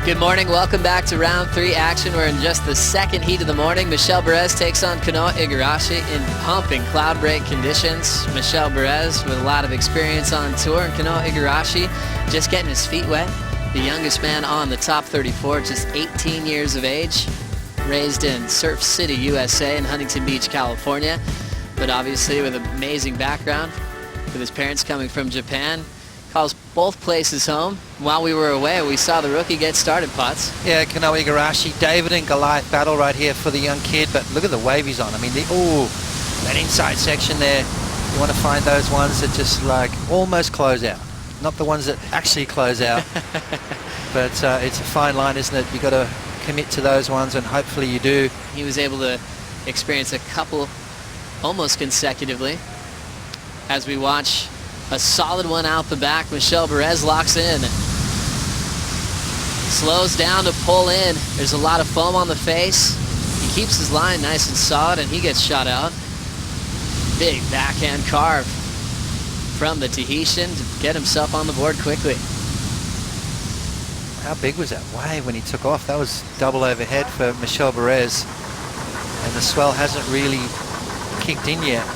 Good morning, welcome back to round 3 action. We're in just the second heat of the morning. Michel Bourez takes on Kanoa Igarashi in pumping cloud break conditions. Michel Bourez with a lot of experience on tour, and Kanoa Igarashi just getting his feet wet. The youngest man on the top 34, just 18 years of age. Raised in Surf City, USA in Huntington Beach, California. But obviously with an amazing background, with his parents coming from Japan. Calls both places home. While we were away, we saw the rookie get started, Potts. Yeah, Kanoa Igarashi, David and Goliath battle right here for the young kid, but look at the wave he's on. I mean, that inside section there, you want to find those ones that just like almost close out. Not the ones that actually close out, but it's a fine line, isn't it? You got to commit to those ones, and hopefully you do. He was able to experience a couple almost consecutively as we watch a solid one out the back. Michel Bourez locks in. Slows down to pull in. There's a lot of foam on the face. He keeps his line nice and solid, and he gets shot out. Big backhand carve from the Tahitian to get himself on the board quickly. How big was that wave when he took off? That was double overhead for Michel Bourez. And the swell hasn't really kicked in yet.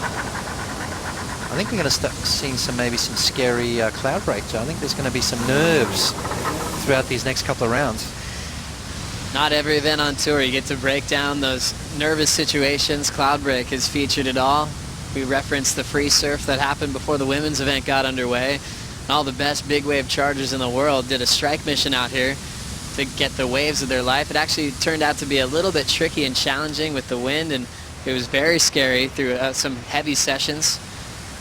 I think we're going to start seeing maybe some scary cloud breaks. I think there's going to be some nerves throughout these next couple of rounds. Not every event on tour you get to break down those nervous situations. Cloud break is featured at all. We referenced the free surf that happened before the women's event got underway. All the best big wave chargers in the world did a strike mission out here to get the waves of their life. It actually turned out to be a little bit tricky and challenging with the wind, and it was very scary through some heavy sessions.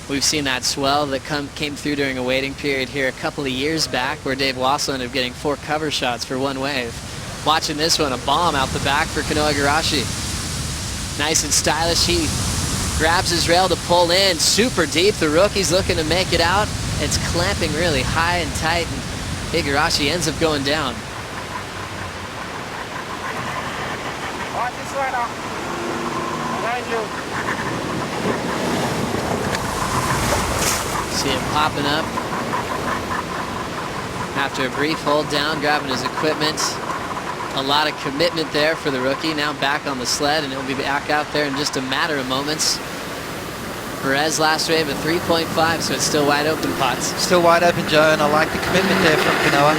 We've seen that swell that came through during a waiting period here a couple of years back, where Dave Wassel ended up getting 4 cover shots for one wave. Watching this one, a bomb out the back for Kanoa Igarashi. Nice and stylish. He grabs his rail to pull in. Super deep. The rookie's looking to make it out. It's clamping really high and tight, and Igarashi ends up going down. Watch this one now. Behind you. See him popping up after a brief hold down, grabbing his equipment. A lot of commitment there for the rookie. Now back on the sled, and he'll be back out there in just a matter of moments. Bourez last wave at 3.5, so it's still wide open, Potts. Still wide open, Joe, and I like the commitment there from Kanoa.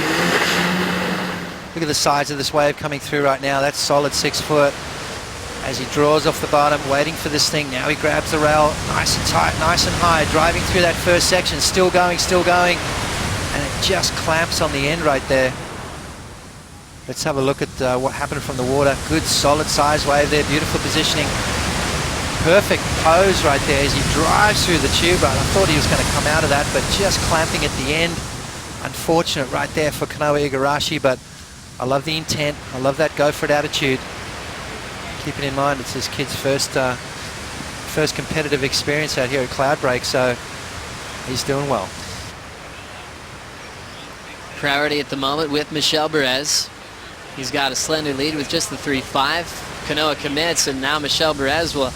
Look at the size of this wave coming through right now. That's solid 6 foot. As he draws off the bottom, waiting for this thing. Now he grabs the rail, nice and tight, nice and high, driving through that first section, still going, and it just clamps on the end right there. Let's have a look at what happened from the water. Good solid size wave there, beautiful positioning. Perfect pose right there as he drives through the tube. I thought he was going to come out of that, but just clamping at the end. Unfortunate right there for Kanoa Igarashi, but I love the intent. I love that go for it attitude. Keeping in mind it's his kid's first competitive experience out here at Cloud Break, so he's doing well. Priority at the moment with Michel Bourez. He's got a slender lead with just the 3.5. Kanoa commits, and now Michel Bourez will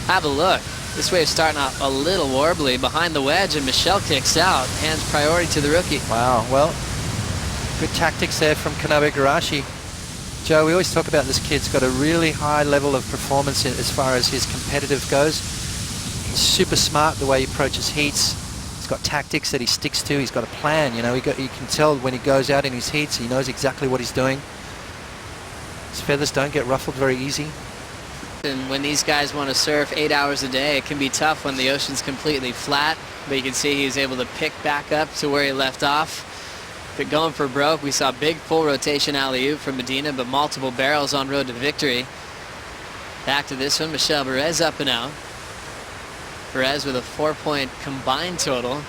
have a look. This wave's starting off a little warbly behind the wedge, and Michel kicks out. Hands priority to the rookie. Wow, well, good tactics there from Kanoa Igarashi. Joe, we always talk about this kid's got a really high level of performance as far as his competitive goes. He's super smart the way he approaches heats. He's got tactics that he sticks to. He's got a plan, you know. You can tell when he goes out in his heats, he knows exactly what he's doing. His feathers don't get ruffled very easy. And when these guys want to surf 8 hours a day, it can be tough when the ocean's completely flat. But you can see he's able to pick back up to where he left off. But going for broke, we saw big full rotation alley-oop from Medina, but multiple barrels on road to victory. Back to this one, Michel Bourez up and out. Bourez with a 4-point combined total.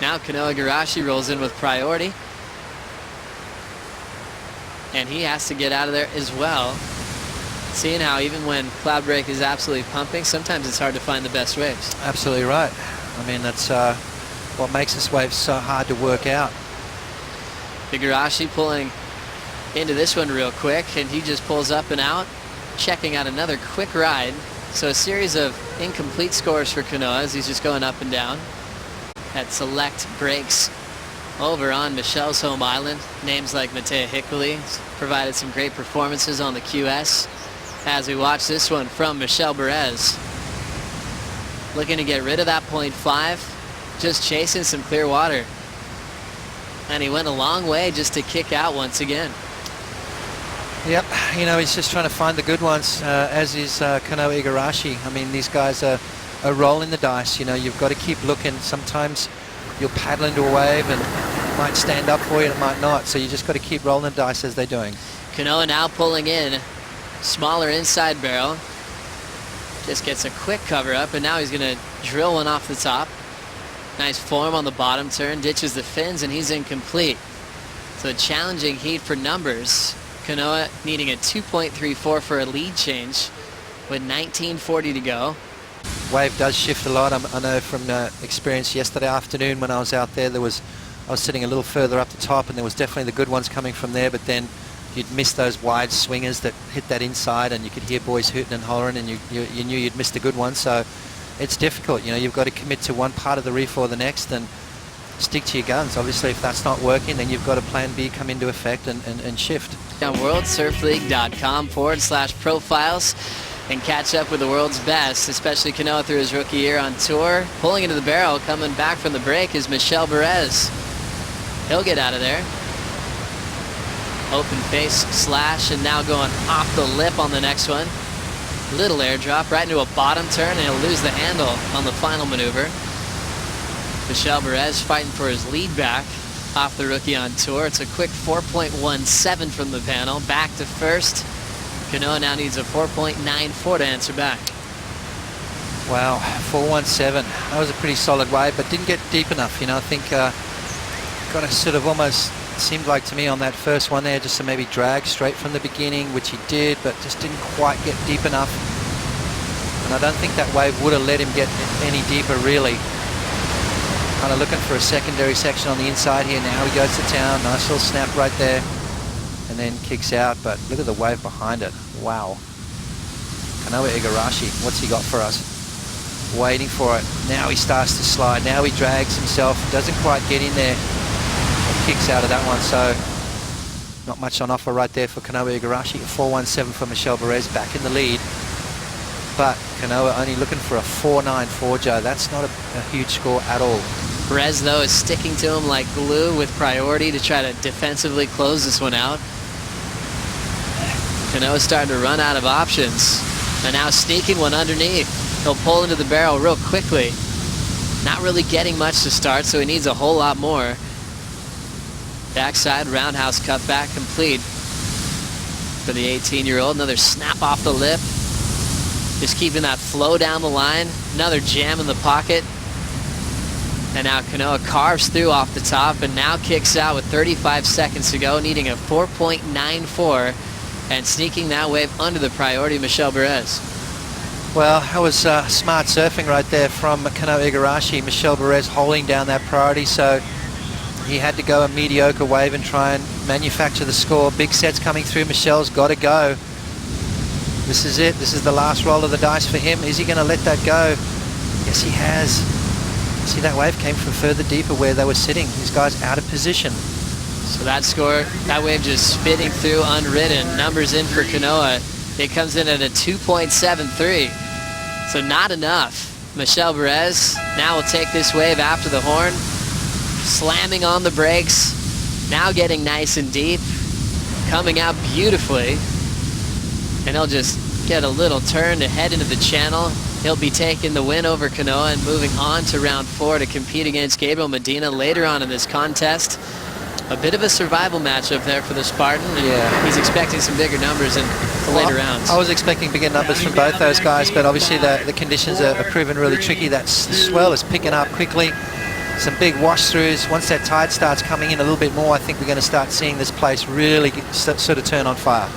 Now Kanoa Igarashi rolls in with priority. And he has to get out of there as well. Seeing how even when cloud break is absolutely pumping, sometimes it's hard to find the best waves. Absolutely right. I mean, that's what makes this wave so hard to work out. Igarashi pulling into this one real quick, and he just pulls up and out, checking out another quick ride. So a series of incomplete scores for Kanoa as he's just going up and down at select breaks Over on Michel's home island, names like Mattea Hickoli provided some great performances on the QS. As we watch this one from Michel Bourez, looking to get rid of that 0.5, just chasing some clear water. And he went a long way just to kick out once again. Yep, you know, he's just trying to find the good ones, as is Kanoa Igarashi. I mean, these guys are rolling the dice. You know, you've got to keep looking. Sometimes you'll paddle into a wave and it might stand up for you and it might not. So you just got to keep rolling the dice as they're doing. Kanoa now pulling in. Smaller inside barrel. Just gets a quick cover up, and now he's going to drill one off the top. Nice form on the bottom turn, ditches the fins, and he's incomplete. So a challenging heat for numbers. Kanoa needing a 2.34 for a lead change with 19:40 to go. Wave does shift a lot. I know from experience yesterday afternoon when I was out there, I was sitting a little further up the top, and there was definitely the good ones coming from there, but then you'd miss those wide swingers that hit that inside, and you could hear boys hooting and hollering, and you knew you'd missed a good one. So it's difficult. You know, you've got to commit to one part of the reef or the next and stick to your guns. Obviously, if that's not working, then you've got a plan B come into effect and shift. On worldsurfleague.com/profiles and catch up with the world's best, especially Kanoa through his rookie year on tour. Pulling into the barrel, coming back from the break is Michel Bourez. He'll get out of there. Open face slash, and now going off the lip on the next one. Little airdrop right into a bottom turn, and he'll lose the handle on the final maneuver. Michel Bourez fighting for his lead back off the rookie on tour. It's a quick 4.17 from the panel. Back to first. Kanoa now needs a 4.94 to answer back. Wow, 4.17. That was a pretty solid wave, but didn't get deep enough. You know, I think got to sort of almost, seemed like to me on that first one there, just to maybe drag straight from the beginning, which he did, but just didn't quite get deep enough. And I don't think that wave would have let him get any deeper, really. Kind of looking for a secondary section on the inside here now. He goes to town. Nice little snap right there. And then kicks out, but look at the wave behind it. Wow. Kanoa Igarashi, what's he got for us? Waiting for it. Now he starts to slide. Now he drags himself. Doesn't quite get in there. Kicks out of that one, so not much on offer right there for Kanoa Igarashi. 4.17 for Michel Bourez, back in the lead. But Kanoa only looking for a 4.94, Joe. That's not a huge score at all. Bourez, though, is sticking to him like glue with priority to try to defensively close this one out. Kanoa's starting to run out of options. And now sneaking one underneath. He'll pull into the barrel real quickly. Not really getting much to start, so he needs a whole lot more. Backside roundhouse cutback complete for the 18-year-old. Another snap off the lip. Just keeping that flow down the line. Another jam in the pocket. And now Kanoa carves through off the top and now kicks out with 35 seconds to go, needing a 4.94 and sneaking that wave under the priority Michel Bourez. Well, that was smart surfing right there from Kanoa Igarashi. Michel Bourez holding down that priority, so he had to go a mediocre wave and try and manufacture the score. Big sets coming through. Michel's got to go. This is it. This is the last roll of the dice for him. Is he going to let that go? Yes, he has. See, that wave came from further deeper where they were sitting. These guys out of position. So that score, that wave just spitting through unridden. Numbers in for Kanoa. It comes in at a 2.73. So not enough. Michel Bourez now will take this wave after the horn. Slamming on the brakes. Now getting nice and deep. Coming out beautifully. And he'll just get a little turn to head into the channel. He'll be taking the win over Kanoa and moving on to round 4 to compete against Gabriel Medina later on in this contest. A bit of a survival matchup there for the Spartan, and yeah, he's expecting some bigger numbers in the later rounds. I was expecting bigger numbers from both those guys, but obviously the conditions are proven really tricky. That swell is picking up quickly. Some big wash-throughs. Once that tide starts coming in a little bit more, I think we're going to start seeing this place really sort of turn on fire.